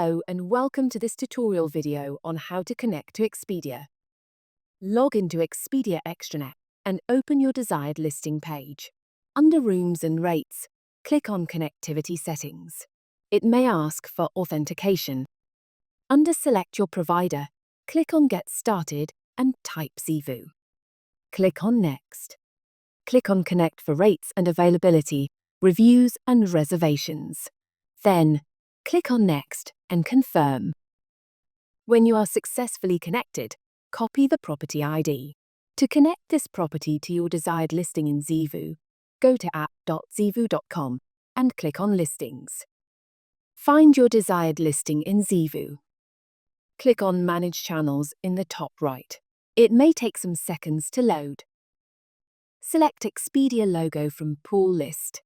Hello and welcome to this tutorial video on how to connect to Expedia. Log into Expedia Extranet and open your desired listing page. Under Rooms and Rates, click on Connectivity Settings. It may ask for authentication. Under Select your provider, click on Get Started and type Zeevou. Click on Next. Click on Connect for rates and availability, reviews and reservations. Then, click on Next and confirm. When you are successfully connected, copy the property ID. To connect this property to your desired listing in Zeevou, go to app.zeevou.com and click on Listings. Find your desired listing in Zeevou. Click on Manage Channels in the top right. It may take some seconds to load. Select Expedia logo from Pool List.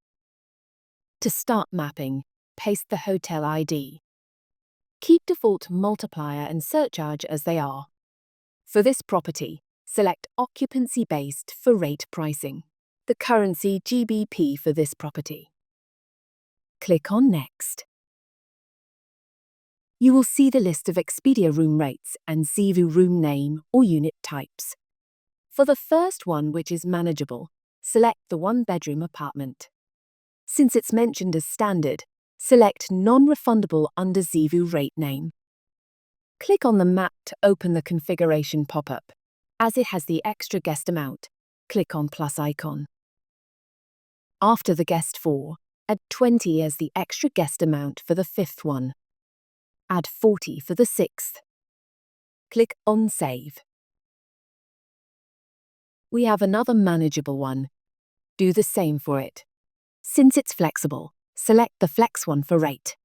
To start mapping, paste the hotel ID. Keep default multiplier and surcharge as they are. For this property, select occupancy-based for rate pricing. The currency GBP for this property. Click on Next. You will see the list of Expedia room rates and Zeevou room name or unit types. For the first one, which is manageable, select the one-bedroom apartment. Since it's mentioned as standard, select Non-Refundable under Zeevou rate name. Click on the map to open the configuration pop-up. As it has the extra guest amount, click on plus icon. After the guest 4, add 20 as the extra guest amount for the 5th one. Add 40 for the 6th. Click on Save. We have another manageable one. Do the same for it. Since it's flexible, select the Flex one for rate.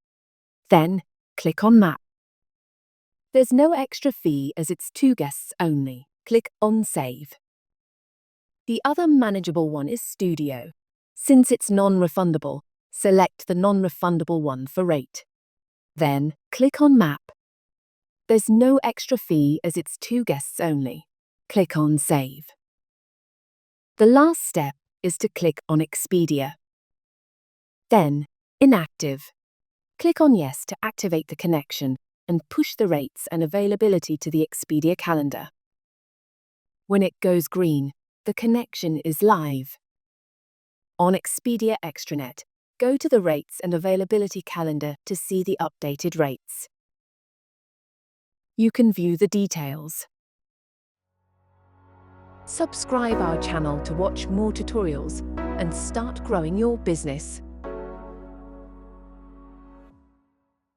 Then, click on Map. There's no extra fee as it's 2 guests only. Click on Save. The other manageable one is Studio. Since it's non-refundable, select the non-refundable one for rate. Then, click on Map. There's no extra fee as it's 2 guests only. Click on Save. The last step is to click on Expedia. Then, Inactive. Click on Yes to activate the connection and push the rates and availability to the Expedia calendar. When it goes green, the connection is live. On Expedia Extranet, go to the Rates and Availability calendar to see the updated rates. You can view the details. Subscribe our channel to watch more tutorials and start growing your business.